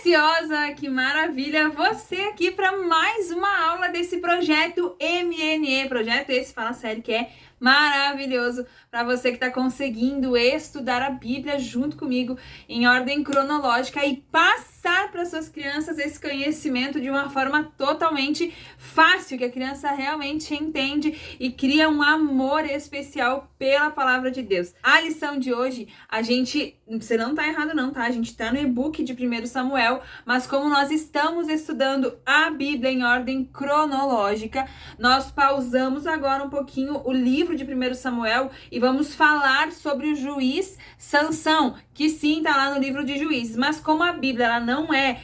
preciosa, que maravilha! Você aqui para mais uma aula desse projeto MNE, projeto esse Fala Sério, que é maravilhoso para você que está conseguindo estudar a Bíblia junto comigo em ordem cronológica e passar para suas crianças esse conhecimento de uma forma totalmente fácil, que a criança realmente entende e cria um amor especial pela palavra de Deus. A lição de hoje, você não tá errado não, tá? A gente tá no e-book de 1 Samuel, mas como nós estamos estudando a Bíblia em ordem cronológica, nós pausamos agora um pouquinho o livro de 1 Samuel e vamos falar sobre o juiz Sansão, que sim, tá lá no livro de Juízes, mas como a Bíblia ela não é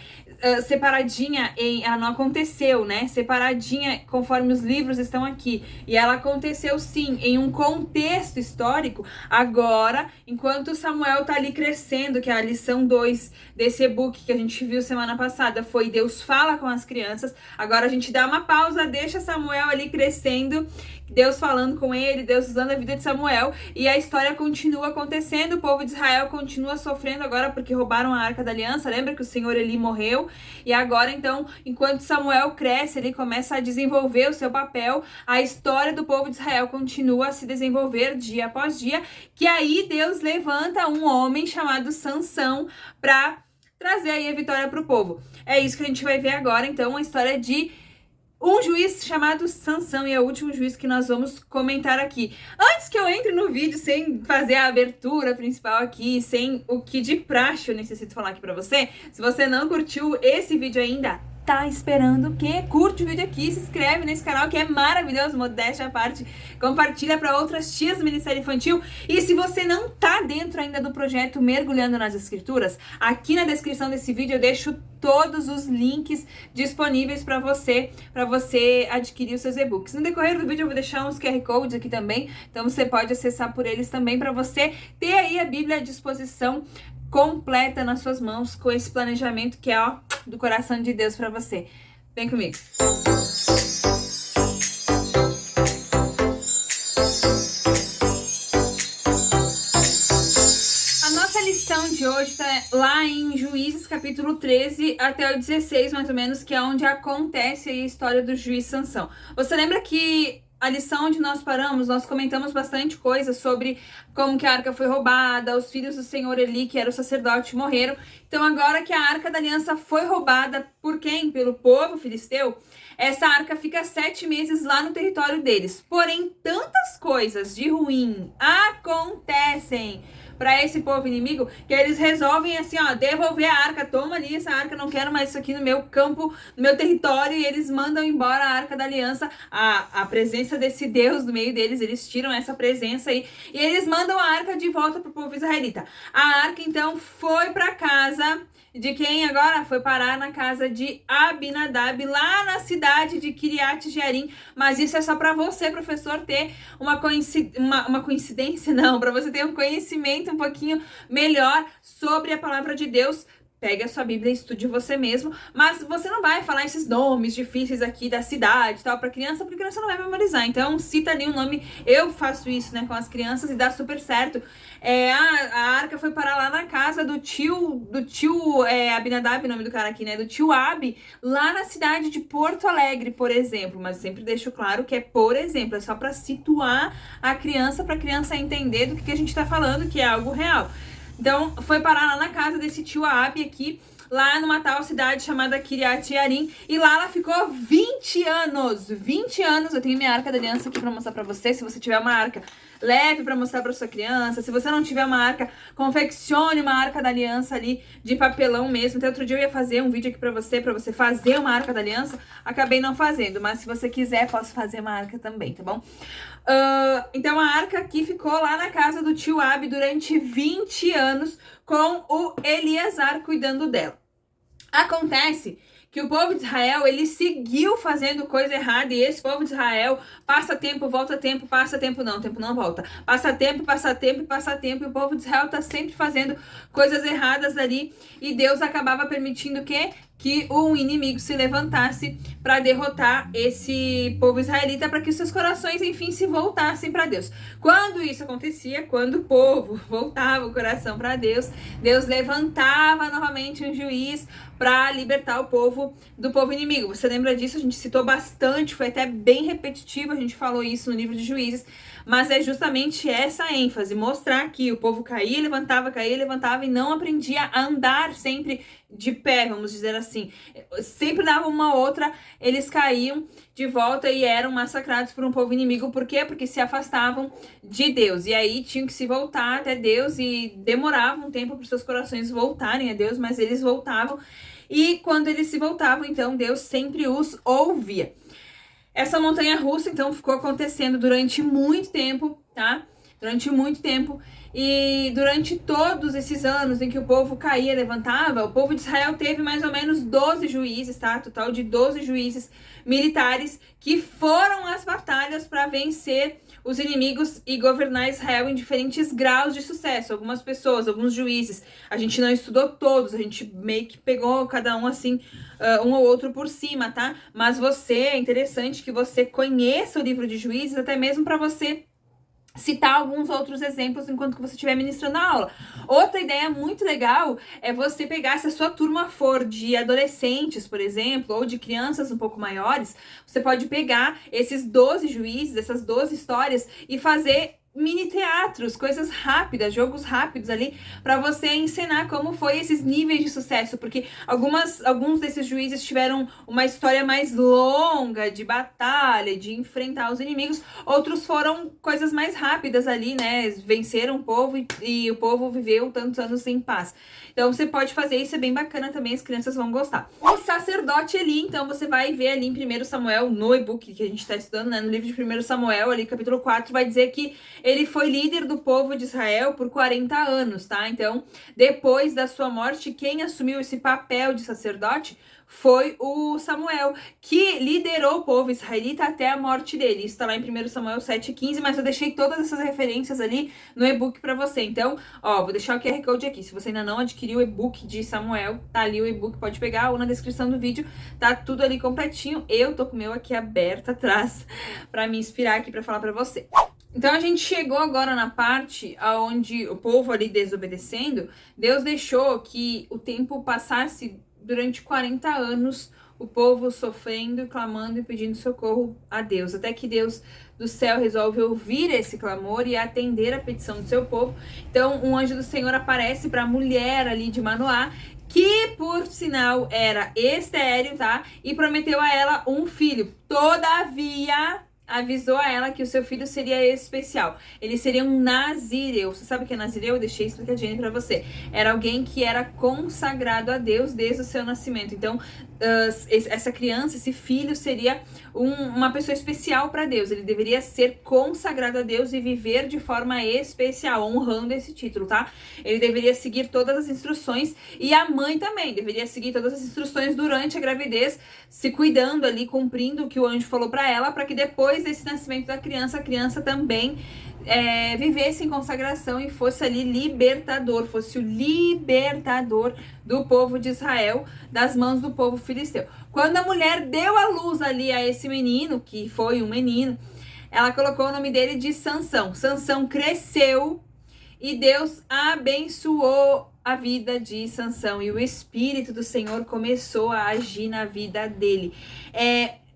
separadinha, ela não aconteceu, né? Separadinha conforme os livros estão aqui. E ela aconteceu sim em um contexto histórico. Agora, enquanto Samuel tá ali crescendo, que é a lição 2 desse e-book que a gente viu semana passada, foi Deus fala com as crianças. Agora a gente dá uma pausa, deixa Samuel ali crescendo, Deus falando com ele, Deus usando a vida de Samuel, e a história continua acontecendo. O povo de Israel continua sofrendo agora porque roubaram a Arca da Aliança. Lembra que o Senhor Eli morreu? E agora, então, enquanto Samuel cresce, ele começa a desenvolver o seu papel, a história do povo de Israel continua a se desenvolver dia após dia, que aí Deus levanta um homem chamado Sansão para trazer aí a vitória para o povo. É isso que a gente vai ver agora, então, a história de um juiz chamado Sansão, e é o último juiz que nós vamos comentar aqui. Antes que eu entre no vídeo, sem fazer a abertura principal aqui, sem o que de praxe eu necessito falar aqui pra você, se você não curtiu esse vídeo ainda, tá esperando o quê? Curte o vídeo aqui, se inscreve nesse canal que é maravilhoso, modéstia à parte, compartilha para outras tias do Ministério Infantil. E se você não tá dentro ainda do projeto Mergulhando nas Escrituras, aqui na descrição desse vídeo eu deixo todos os links disponíveis para você adquirir os seus e-books. No decorrer do vídeo eu vou deixar uns QR Codes aqui também, então você pode acessar por eles também para você ter aí a Bíblia à disposição completa nas suas mãos, com esse planejamento que é do coração de Deus para você. Vem comigo. A nossa lição de hoje está lá em Juízes capítulo 13 até o 16, mais ou menos, que é onde acontece a história do juiz Sansão. Você lembra que a lição onde nós paramos, nós comentamos bastante coisa sobre como que a arca foi roubada, os filhos do senhor Eli, que era o sacerdote, morreram. Então agora que a arca da aliança foi roubada por quem? Pelo povo filisteu, essa arca fica 7 meses lá no território deles. Porém, tantas coisas de ruim acontecem para esse povo inimigo, que eles resolvem assim, devolver a arca, toma ali essa arca, não quero mais isso aqui no meu campo, no meu território, e eles mandam embora a arca da aliança, a presença desse Deus no meio deles, eles tiram essa presença aí, e eles mandam a arca de volta pro povo israelita. A arca, então, foi para casa de quem agora? Foi parar na casa de Abinadab, lá na cidade de Kiriat Jearim. Mas isso é só para você, professor, ter uma coincidência, não, para você ter um conhecimento um pouquinho melhor sobre a palavra de Deus. Pegue a sua Bíblia e estude você mesmo, mas você não vai falar esses nomes difíceis aqui da cidade e tal pra criança, porque a criança não vai memorizar. Então, cita ali um nome. Eu faço isso, né, com as crianças e dá super certo. A arca foi parar lá na casa do tio Abinadab, o nome do cara aqui, né, do tio Abi, lá na cidade de Porto Alegre, por exemplo. Mas sempre deixo claro que é por exemplo, é só pra situar a criança, pra criança entender do que a gente tá falando, que é algo real. Então, foi parar lá na casa desse tio Abi aqui, lá numa tal cidade chamada Kiriat Jearim, e lá ela ficou 20 anos. 20 anos. Eu tenho minha arca da aliança aqui pra mostrar pra você. Se você tiver uma arca, leve pra mostrar pra sua criança. Se você não tiver uma arca, confeccione uma arca da aliança ali de papelão mesmo. Até outro dia eu ia fazer um vídeo aqui pra você fazer uma arca da aliança. Acabei não fazendo, mas se você quiser, posso fazer uma arca também, tá bom? Então a arca aqui ficou lá na casa do tio Abi durante 20 anos com o Eleazar cuidando dela. Acontece que o povo de Israel, ele seguiu fazendo coisa errada, e esse povo de Israel passa tempo, volta tempo, passa tempo não volta. Passa tempo, e o povo de Israel tá sempre fazendo coisas erradas ali, e Deus acabava permitindo que um inimigo se levantasse para derrotar esse povo israelita, para que os seus corações, enfim, se voltassem para Deus. Quando isso acontecia, quando o povo voltava o coração para Deus, Deus levantava novamente um juiz para libertar o povo do povo inimigo. Você lembra disso? A gente citou bastante, foi até bem repetitivo, a gente falou isso no livro de Juízes, mas é justamente essa ênfase, mostrar que o povo caía, levantava e não aprendia a andar sempre de pé, vamos dizer assim. Sempre dava uma outra, eles caíam de volta e eram massacrados por um povo inimigo. Por quê? Porque se afastavam de Deus. E aí tinham que se voltar até Deus e demorava um tempo para os seus corações voltarem a Deus, mas eles voltavam. E quando eles se voltavam, então Deus sempre os ouvia. Essa montanha-russa, então, ficou acontecendo durante muito tempo, tá? Durante muito tempo. E durante todos esses anos em que o povo caía, levantava, o povo de Israel teve mais ou menos 12 juízes, tá? Total de 12 juízes militares que foram às batalhas para vencer os inimigos e governar Israel em diferentes graus de sucesso. Algumas pessoas, alguns juízes, a gente não estudou todos, a gente meio que pegou cada um assim, um ou outro por cima, tá? Mas é interessante que você conheça o livro de Juízes, até mesmo para você citar alguns outros exemplos enquanto que você estiver ministrando a aula. Outra ideia muito legal é você pegar, se a sua turma for de adolescentes, por exemplo, ou de crianças um pouco maiores, você pode pegar esses 12 juízes, essas 12 histórias e fazer mini teatros, coisas rápidas, jogos rápidos ali, para você ensinar como foi esses níveis de sucesso, porque alguns desses juízes tiveram uma história mais longa de batalha, de enfrentar os inimigos, outros foram coisas mais rápidas ali, né, venceram o povo e o povo viveu tantos anos em paz. Então você pode fazer isso, é bem bacana também, as crianças vão gostar. O sacerdote Eli, então você vai ver ali em 1 Samuel, no e-book que a gente está estudando, né, no livro de 1 Samuel, ali capítulo 4, vai dizer que ele foi líder do povo de Israel por 40 anos, tá? Então, depois da sua morte, quem assumiu esse papel de sacerdote foi o Samuel, que liderou o povo israelita até a morte dele. Isso tá lá em 1 Samuel 7,15, mas eu deixei todas essas referências ali no e-book pra você. Então, ó, vou deixar o QR Code aqui. Se você ainda não adquiriu o e-book de Samuel, tá ali o e-book, pode pegar, ou na descrição do vídeo, tá tudo ali completinho. Eu tô com o meu aqui aberto atrás pra me inspirar aqui pra falar pra você. Então a gente chegou agora na parte onde o povo ali desobedecendo, Deus deixou que o tempo passasse durante 40 anos, o povo sofrendo, clamando e pedindo socorro a Deus, até que Deus do céu resolve ouvir esse clamor e atender a petição do seu povo. Então um anjo do Senhor aparece para a mulher ali de Manoá, que por sinal era estéril, tá? E prometeu a ela um filho. Todavia, avisou a ela que o seu filho seria especial. Ele seria um nazireu. Você sabe o que é nazireu? Eu deixei explicadinho pra você. Era alguém que era consagrado a Deus desde o seu nascimento. Então, essa criança, esse filho, seria uma pessoa especial para Deus. Ele deveria ser consagrado a Deus e viver de forma especial, honrando esse título, tá? Ele deveria seguir todas as instruções e a mãe também deveria seguir todas as instruções durante a gravidez, se cuidando ali, cumprindo o que o anjo falou para ela, para que depois desse nascimento da criança, a criança também vivesse em consagração e fosse ali libertador, fosse o libertador do povo de Israel das mãos do povo filisteu. Quando a mulher deu a luz ali a esse menino, que foi um menino, ela colocou o nome dele de Sansão. Sansão cresceu e Deus abençoou a vida de Sansão e o Espírito do Senhor começou a agir na vida dele.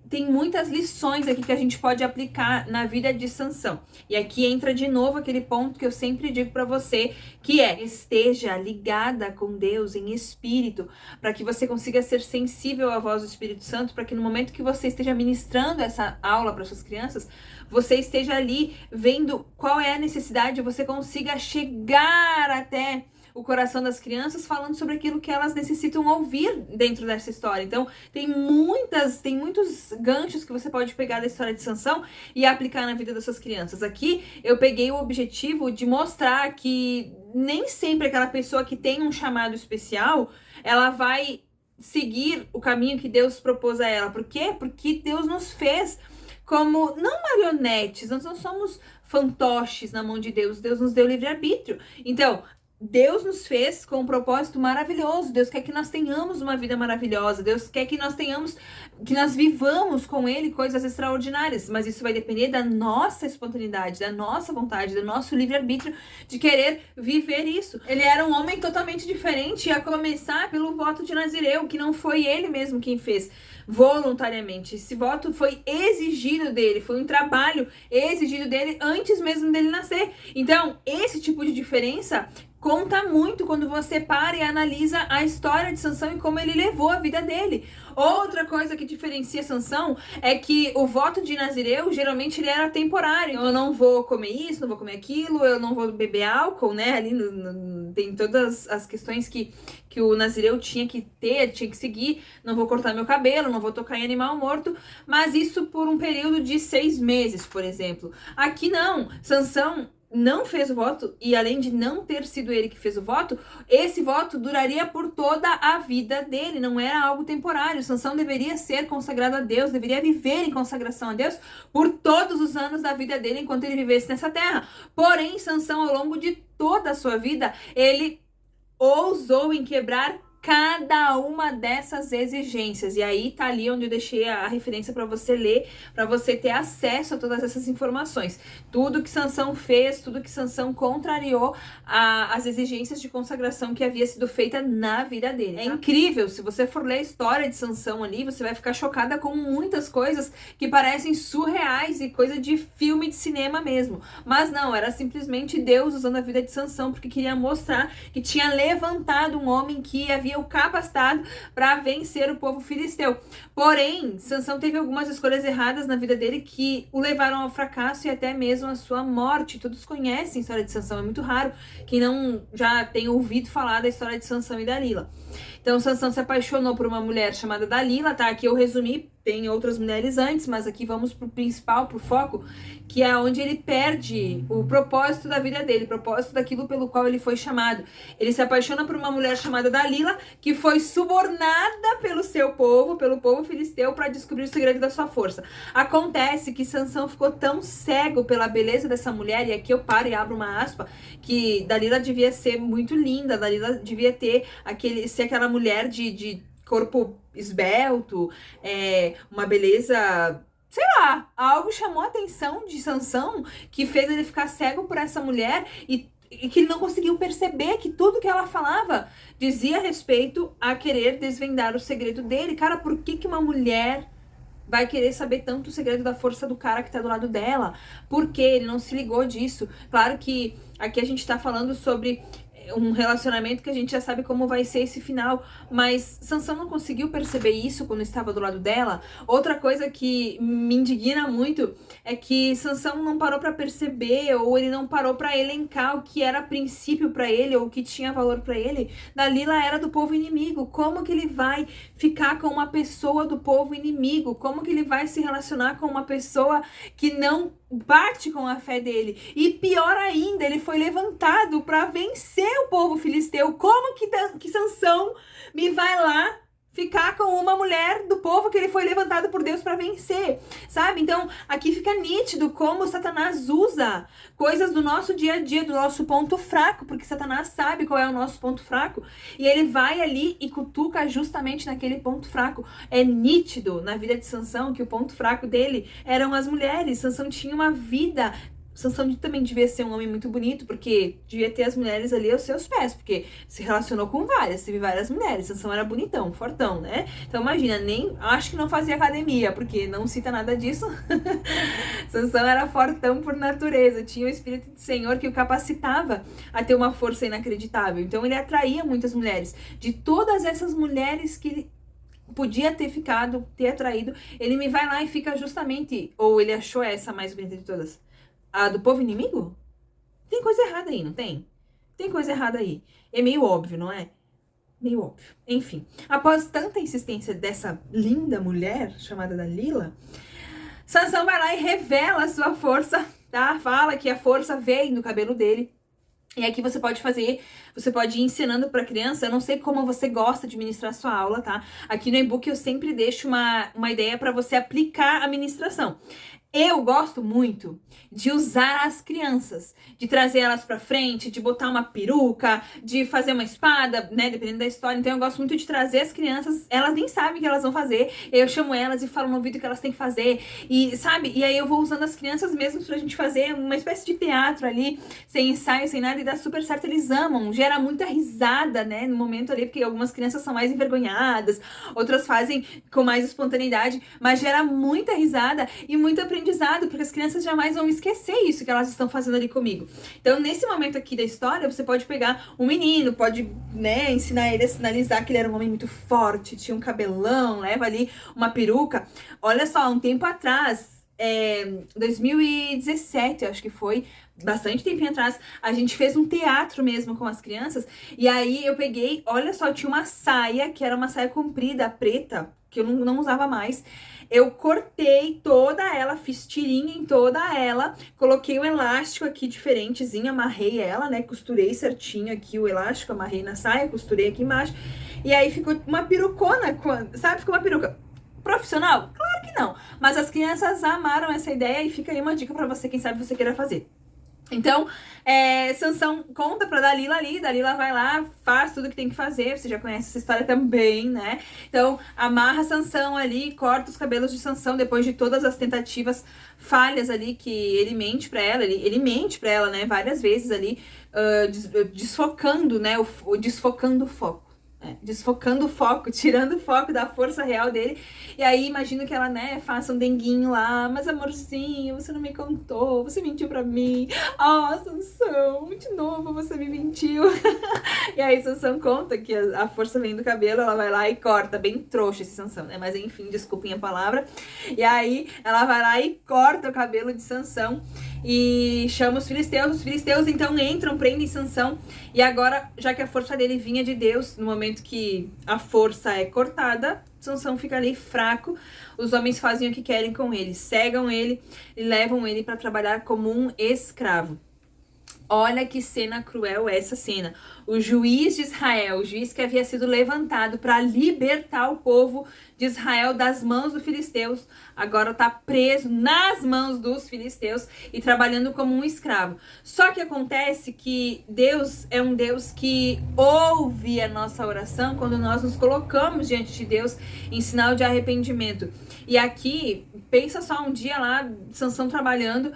Tem muitas lições aqui que a gente pode aplicar na vida de Sansão. E aqui entra de novo aquele ponto que eu sempre digo para você, que esteja ligada com Deus em espírito, para que você consiga ser sensível à voz do Espírito Santo, para que no momento que você esteja ministrando essa aula para suas crianças, você esteja ali vendo qual é a necessidade, você consiga chegar até o coração das crianças, falando sobre aquilo que elas necessitam ouvir dentro dessa história. Então, tem muitos ganchos que você pode pegar da história de Sansão e aplicar na vida das suas crianças. Aqui, eu peguei o objetivo de mostrar que nem sempre aquela pessoa que tem um chamado especial, ela vai seguir o caminho que Deus propôs a ela. Por quê? Porque Deus nos fez como, não marionetes, nós não somos fantoches na mão de Deus. Deus nos deu livre-arbítrio. Então, Deus nos fez com um propósito maravilhoso. Deus quer que nós tenhamos uma vida maravilhosa. Deus quer que nós tenhamos, que nós vivamos com Ele coisas extraordinárias. Mas isso vai depender da nossa espontaneidade, da nossa vontade, do nosso livre-arbítrio de querer viver isso. Ele era um homem totalmente diferente, a começar pelo voto de Nazireu, que não foi ele mesmo quem fez voluntariamente. Esse voto foi exigido dele, foi um trabalho exigido dele antes mesmo dele nascer. Então, esse tipo de diferença conta muito quando você para e analisa a história de Sansão e como ele levou a vida dele. Outra coisa que diferencia Sansão é que o voto de Nazireu, geralmente, ele era temporário. Eu não vou comer isso, não vou comer aquilo, eu não vou beber álcool, né? Ali tem todas as questões que o Nazireu tinha que ter, tinha que seguir. Não vou cortar meu cabelo, não vou tocar em animal morto. Mas isso por um período de 6 meses, por exemplo. Aqui não. Sansão não fez o voto, e além de não ter sido ele que fez o voto, esse voto duraria por toda a vida dele, não era algo temporário. Sansão deveria ser consagrado a Deus, deveria viver em consagração a Deus por todos os anos da vida dele enquanto ele vivesse nessa terra. Porém, Sansão, ao longo de toda a sua vida, ele ousou em quebrar cada uma dessas exigências. E aí tá ali onde eu deixei a referência para você ler, para você ter acesso a todas essas informações. Tudo que Sansão fez, tudo que Sansão contrariou as exigências de consagração que havia sido feita na vida dele. É incrível, se você for ler a história de Sansão ali, você vai ficar chocada com muitas coisas que parecem surreais e coisa de filme de cinema mesmo. Mas não, era simplesmente Deus usando a vida de Sansão, porque queria mostrar que tinha levantado um homem que havia o capacitado para vencer o povo filisteu. Porém, Sansão teve algumas escolhas erradas na vida dele que o levaram ao fracasso e até mesmo à sua morte. Todos conhecem a história de Sansão, é muito raro quem não já tenha ouvido falar da história de Sansão e Dalila. Então, Sansão se apaixonou por uma mulher chamada Dalila, tá? Aqui eu resumi, tem outras mulheres antes, mas aqui vamos pro principal, pro foco, que é onde ele perde o propósito da vida dele, o propósito daquilo pelo qual ele foi chamado. Ele se apaixona por uma mulher chamada Dalila, que foi subornada pelo seu povo, pelo povo filisteu, para descobrir o segredo da sua força. Acontece que Sansão ficou tão cego pela beleza dessa mulher, e aqui eu paro e abro uma aspa, que Dalila devia ser muito linda, Dalila devia ter ser aquela mulher de corpo esbelto, uma beleza, sei lá, algo chamou a atenção de Sansão que fez ele ficar cego por essa mulher e que ele não conseguiu perceber que tudo que ela falava dizia respeito a querer desvendar o segredo dele. Cara, por que uma mulher vai querer saber tanto o segredo da força do cara que tá do lado dela? Por que ele não se ligou disso? Claro que aqui a gente tá falando sobre um relacionamento que a gente já sabe como vai ser esse final, mas Sansão não conseguiu perceber isso quando estava do lado dela. Outra coisa que me indigna muito é que Sansão não parou para perceber, ou ele não parou para elencar o que era princípio para ele, ou o que tinha valor para ele. Dalila era do povo inimigo. Como que ele vai ficar com uma pessoa do povo inimigo? Como que ele vai se relacionar com uma pessoa que não bate com a fé dele? E pior ainda, ele foi levantado para vencer o povo filisteu. Como que Sansão me vai lá ficar com uma mulher do povo que ele foi levantado por Deus para vencer, sabe? Então, aqui fica nítido como Satanás usa coisas do nosso dia a dia, do nosso ponto fraco, porque Satanás sabe qual é o nosso ponto fraco, e ele vai ali e cutuca justamente naquele ponto fraco. É nítido na vida de Sansão que o ponto fraco dele eram as mulheres. Sansão tinha uma vida... Sansão também devia ser um homem muito bonito, porque devia ter as mulheres ali aos seus pés, porque se relacionou com várias, teve várias mulheres. Sansão era bonitão, fortão, né? Então imagina, nem acho que não fazia academia, porque não cita nada disso. Sansão era fortão por natureza, tinha o Espírito do Senhor que o capacitava a ter uma força inacreditável. Então ele atraía muitas mulheres. De todas essas mulheres que ele podia ter atraído, ele me vai lá e fica justamente, ou ele achou essa mais bonita de todas, a do povo inimigo? Tem coisa errada aí, não tem? Tem coisa errada aí. É meio óbvio, não é? Meio óbvio. Enfim, após tanta insistência dessa linda mulher chamada Dalila, Sansão vai lá e revela a sua força, tá? Fala que a força veio no cabelo dele. E aqui você pode ir ensinando para criança. Eu não sei como você gosta de ministrar a sua aula, tá? Aqui no e-book eu sempre deixo uma ideia para você aplicar a ministração. Eu gosto muito de usar as crianças, de trazer elas pra frente, de botar uma peruca, de fazer uma espada, né, dependendo da história. Então eu gosto muito de trazer as crianças, elas nem sabem o que elas vão fazer. Eu chamo elas e falo no ouvido o que elas têm que fazer. E sabe? E aí eu vou usando as crianças mesmo pra gente fazer uma espécie de teatro ali, sem ensaio, sem nada, e dá super certo. Eles amam, gera muita risada, né, no momento ali, porque algumas crianças são mais envergonhadas, outras fazem com mais espontaneidade, mas gera muita risada e muito aprendizado, porque as crianças jamais vão esquecer isso que elas estão fazendo ali comigo. Então, nesse momento aqui da história, você pode pegar um menino, pode, né, ensinar ele a sinalizar que ele era um homem muito forte, tinha um cabelão, leva ali uma peruca. Olha só, um tempo atrás, 2017, eu acho que foi, bastante tempinho atrás, a gente fez um teatro mesmo com as crianças, e aí eu peguei, olha só, tinha uma saia, que era uma saia comprida, preta, que eu não usava mais. Eu cortei toda ela, fiz tirinha em toda ela, coloquei um elástico aqui diferentezinho, amarrei ela, né, costurei certinho aqui o elástico, amarrei na saia, costurei aqui embaixo, e aí ficou uma perucona, sabe, ficou uma peruca profissional? Claro que não, mas as crianças amaram essa ideia e fica aí uma dica pra você, quem sabe você queira fazer. Então, Sansão conta pra Dalila ali, Dalila vai lá, faz tudo que tem que fazer, você já conhece essa história também, né? Então, amarra Sansão ali, corta os cabelos de Sansão depois de todas as tentativas falhas ali que ele mente pra ela, ele mente pra ela, né, várias vezes ali, desfocando, né, desfocando o foco. Desfocando o foco, tirando o foco da força real dele. E aí imagino que ela, né, faça um denguinho lá. Mas amorzinho, você não me contou, você mentiu pra mim. Sansão, de novo você me mentiu. E aí Sansão conta que a força vem do cabelo, ela vai lá e corta, bem trouxa esse Sansão, né? Mas enfim, desculpem a palavra. E aí ela vai lá e corta o cabelo de Sansão e chama os filisteus então entram, prendem Sansão, e agora, já que a força dele vinha de Deus, no momento que a força é cortada, Sansão fica ali fraco, os homens fazem o que querem com ele, cegam ele e levam ele para trabalhar como um escravo. Olha que cena cruel essa cena. O juiz de Israel, o juiz que havia sido levantado para libertar o povo de Israel das mãos dos filisteus, agora está preso nas mãos dos filisteus e trabalhando como um escravo. Só que acontece que Deus é um Deus que ouve a nossa oração quando nós nos colocamos diante de Deus em sinal de arrependimento. E aqui, pensa só, um dia lá, Sansão trabalhando,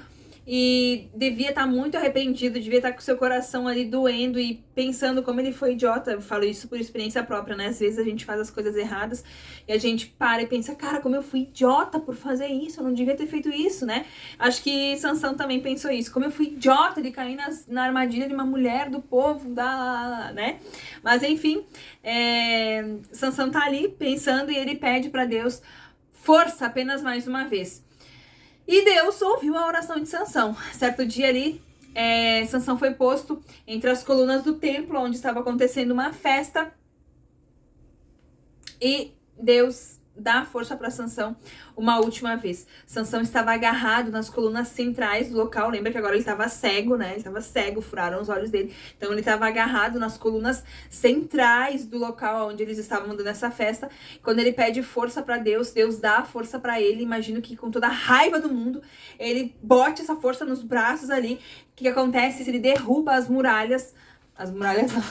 e devia estar muito arrependido, devia estar com seu coração ali doendo e pensando como ele foi idiota. Eu falo isso por experiência própria, né? Às vezes a gente faz as coisas erradas e a gente para e pensa, cara, como eu fui idiota por fazer isso, eu não devia ter feito isso, né? Acho que Sansão também pensou isso, como eu fui idiota de cair na armadilha de uma mulher do povo, né? Mas enfim, Sansão tá ali pensando e ele pede para Deus força apenas mais uma vez. E Deus ouviu a oração de Sansão. Certo dia ali, Sansão foi posto entre as colunas do templo, onde estava acontecendo uma festa. E Deus dá força para Sansão uma última vez. Sansão estava agarrado nas colunas centrais do local. Lembra que agora ele estava cego, né? Ele estava cego, furaram os olhos dele. Então ele estava agarrado nas colunas centrais do local onde eles estavam dando essa festa. Quando ele pede força para Deus, Deus dá força para ele. Imagino que com toda a raiva do mundo, ele bote essa força nos braços ali. O que acontece? Ele derruba as muralhas. As muralhas não.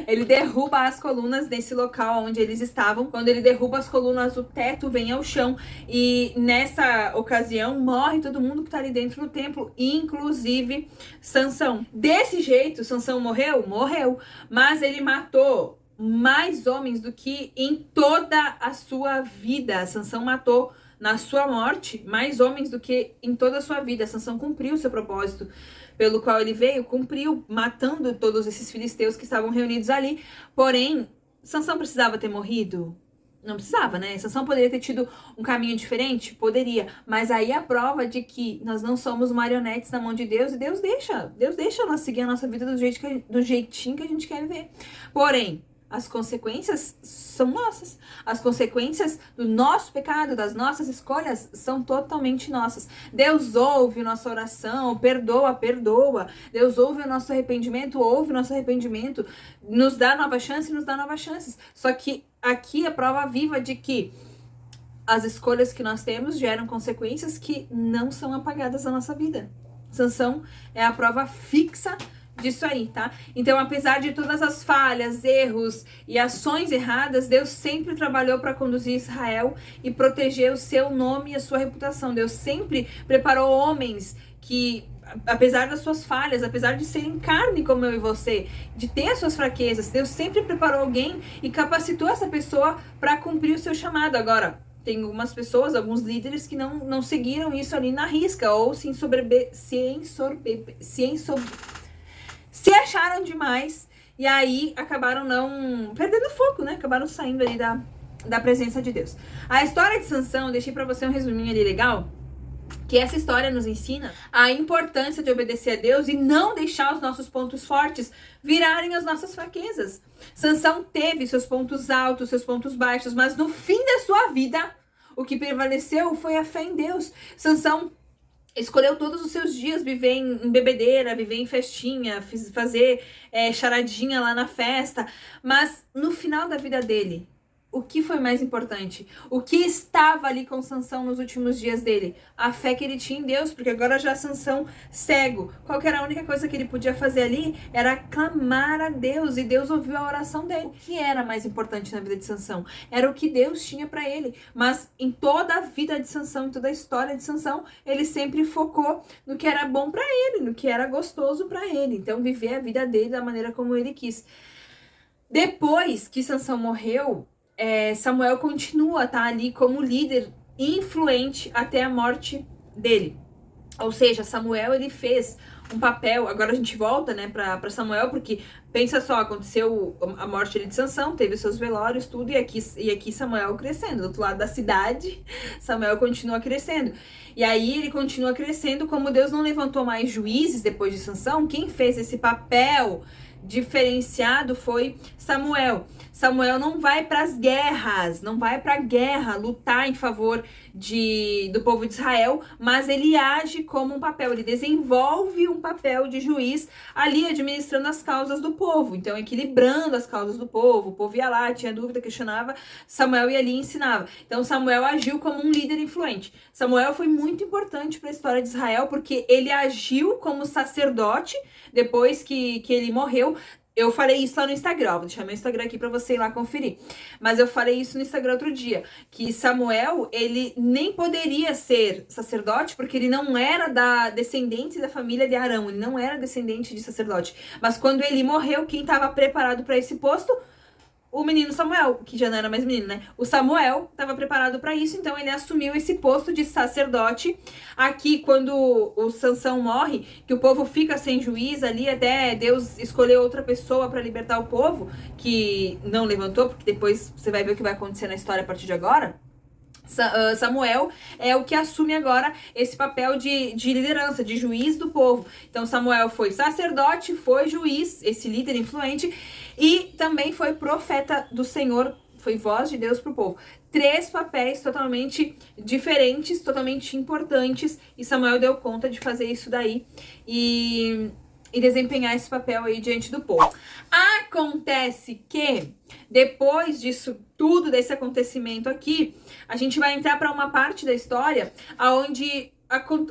Ele derruba as colunas nesse local onde eles estavam. Quando ele derruba as colunas, o teto vem ao chão. E nessa ocasião, morre todo mundo que tá ali dentro do templo, inclusive Sansão. Desse jeito, Sansão morreu? Morreu. Mas ele matou mais homens do que em toda a sua vida. Sansão matou, na sua morte, mais homens do que em toda a sua vida. Sansão cumpriu o seu propósito pelo qual ele veio, cumpriu, matando todos esses filisteus que estavam reunidos ali. Porém, Sansão precisava ter morrido? Não precisava, né? Sansão poderia ter tido um caminho diferente? Poderia. Mas aí é a prova de que nós não somos marionetes na mão de Deus, e Deus deixa nós seguir a nossa vida do jeitinho que a gente quer viver. Porém, as consequências são nossas. As consequências do nosso pecado, das nossas escolhas, são totalmente nossas. Deus ouve nossa oração, perdoa. Deus ouve o nosso arrependimento, nos dá nova chance e nos dá novas chances. Só que aqui é prova viva de que as escolhas que nós temos geram consequências que não são apagadas da nossa vida. Sansão é a prova fixa disso aí, tá? Então, apesar de todas as falhas, erros e ações erradas, Deus sempre trabalhou para conduzir Israel e proteger o seu nome e a sua reputação. Deus sempre preparou homens que, apesar das suas falhas, apesar de serem carne como eu e você, de ter as suas fraquezas, Deus sempre preparou alguém e capacitou essa pessoa para cumprir o seu chamado. Agora, tem algumas pessoas, alguns líderes que não seguiram isso ali na risca, ou se acharam demais e aí acabaram não perdendo foco, né? Acabaram saindo ali da presença de Deus. A história de Sansão, eu deixei pra você um resuminho ali legal, que essa história nos ensina a importância de obedecer a Deus e não deixar os nossos pontos fortes virarem as nossas fraquezas. Sansão teve seus pontos altos, seus pontos baixos, mas no fim da sua vida, o que prevaleceu foi a fé em Deus. Sansão escolheu todos os seus dias viver em bebedeira, viver em festinha, fazer charadinha lá na festa. Mas no final da vida dele, o que foi mais importante? O que estava ali com Sansão nos últimos dias dele? A fé que ele tinha em Deus, porque agora já Sansão cego. Qual que era a única coisa que ele podia fazer ali? Era clamar a Deus, e Deus ouviu a oração dele. O que era mais importante na vida de Sansão? Era o que Deus tinha para ele. Mas em toda a vida de Sansão, em toda a história de Sansão, ele sempre focou no que era bom para ele, no que era gostoso para ele. Então, viver a vida dele da maneira como ele quis. Depois que Sansão morreu, Samuel continua, tá, ali como líder influente até a morte dele. Ou seja, Samuel, ele fez um papel. Agora a gente volta, né, pra Samuel, porque pensa só, aconteceu a morte de Sansão, teve seus velórios, tudo, e aqui Samuel crescendo. Do outro lado da cidade, Samuel continua crescendo. E aí ele continua crescendo, como Deus não levantou mais juízes depois de Sansão, quem fez esse papel diferenciado foi Samuel. Samuel não vai para as guerras, não vai para a guerra lutar em favor do povo de Israel, mas ele age como um papel, ele desenvolve um papel de juiz ali administrando as causas do povo, então equilibrando as causas do povo. O povo ia lá, tinha dúvida, questionava, Samuel ia ali e ensinava. Então Samuel agiu como um líder influente. Samuel foi muito importante para a história de Israel, porque ele agiu como sacerdote depois que ele morreu. Eu falei isso lá no Instagram, vou deixar meu Instagram aqui pra você ir lá conferir. Mas eu falei isso no Instagram outro dia, que Samuel, ele nem poderia ser sacerdote, porque ele não era da descendente da família de Arão, ele não era descendente de sacerdote. Mas quando ele morreu, quem estava preparado para esse posto? O menino Samuel, que já não era mais menino, né? O Samuel estava preparado para isso, então ele assumiu esse posto de sacerdote. Aqui, quando o Sansão morre, que o povo fica sem juiz ali, até Deus escolheu outra pessoa para libertar o povo, que não levantou, porque depois você vai ver o que vai acontecer na história a partir de agora. Samuel é o que assume agora esse papel de liderança, de juiz do povo. Então Samuel foi sacerdote, foi juiz, esse líder influente, e também foi profeta do Senhor, foi voz de Deus para o povo. 3 papéis totalmente diferentes, totalmente importantes, e Samuel deu conta de fazer isso daí e desempenhar esse papel aí diante do povo. Acontece que, depois disso tudo, desse acontecimento aqui, a gente vai entrar para uma parte da história onde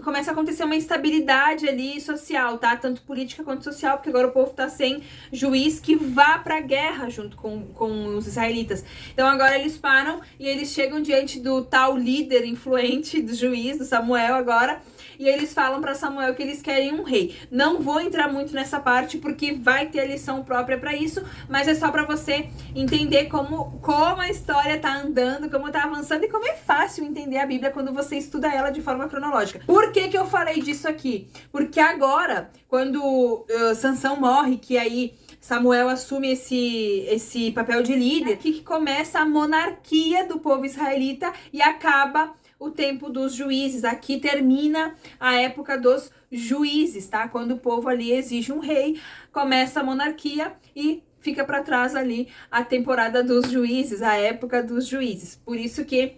começa a acontecer uma instabilidade ali social, tá? Tanto política quanto social, porque agora o povo tá sem juiz que vá pra guerra junto com os israelitas. Então agora eles param e eles chegam diante do tal líder influente, do juiz, do Samuel agora, e eles falam para Samuel que eles querem um rei. Não vou entrar muito nessa parte, porque vai ter a lição própria para isso, mas é só para você entender como a história tá andando, como tá avançando e como é fácil entender a Bíblia quando você estuda ela de forma cronológica. Por que eu falei disso aqui? Porque agora, quando Sansão morre, que aí Samuel assume esse papel de líder, que começa a monarquia do povo israelita e acaba o tempo dos juízes. Aqui termina a época dos juízes, tá? Quando o povo ali exige um rei, começa a monarquia e fica para trás ali a temporada dos juízes, a época dos juízes. Por isso que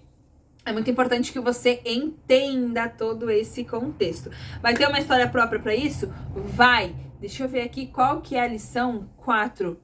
é muito importante que você entenda todo esse contexto. Vai ter uma história própria para isso? Vai! Deixa eu ver aqui qual que é a lição 4.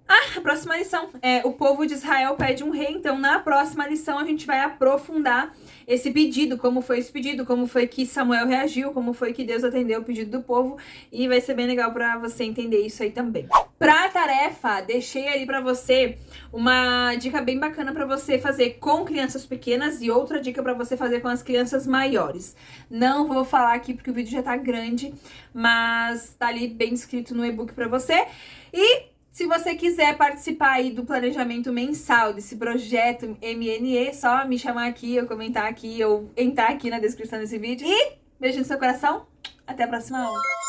A próxima lição é: o povo de Israel pede um rei. Então, na próxima lição, a gente vai aprofundar esse pedido, como foi esse pedido, como foi que Samuel reagiu, como foi que Deus atendeu o pedido do povo, e vai ser bem legal para você entender isso aí também. Pra tarefa, deixei ali para você uma dica bem bacana para você fazer com crianças pequenas e outra dica para você fazer com as crianças maiores. Não vou falar aqui porque o vídeo já tá grande, mas tá ali bem escrito no e-book para você. E se você quiser participar aí do planejamento mensal desse projeto MNE, só me chamar aqui, ou comentar aqui, ou entrar aqui na descrição desse vídeo. E beijo no seu coração, até a próxima aula!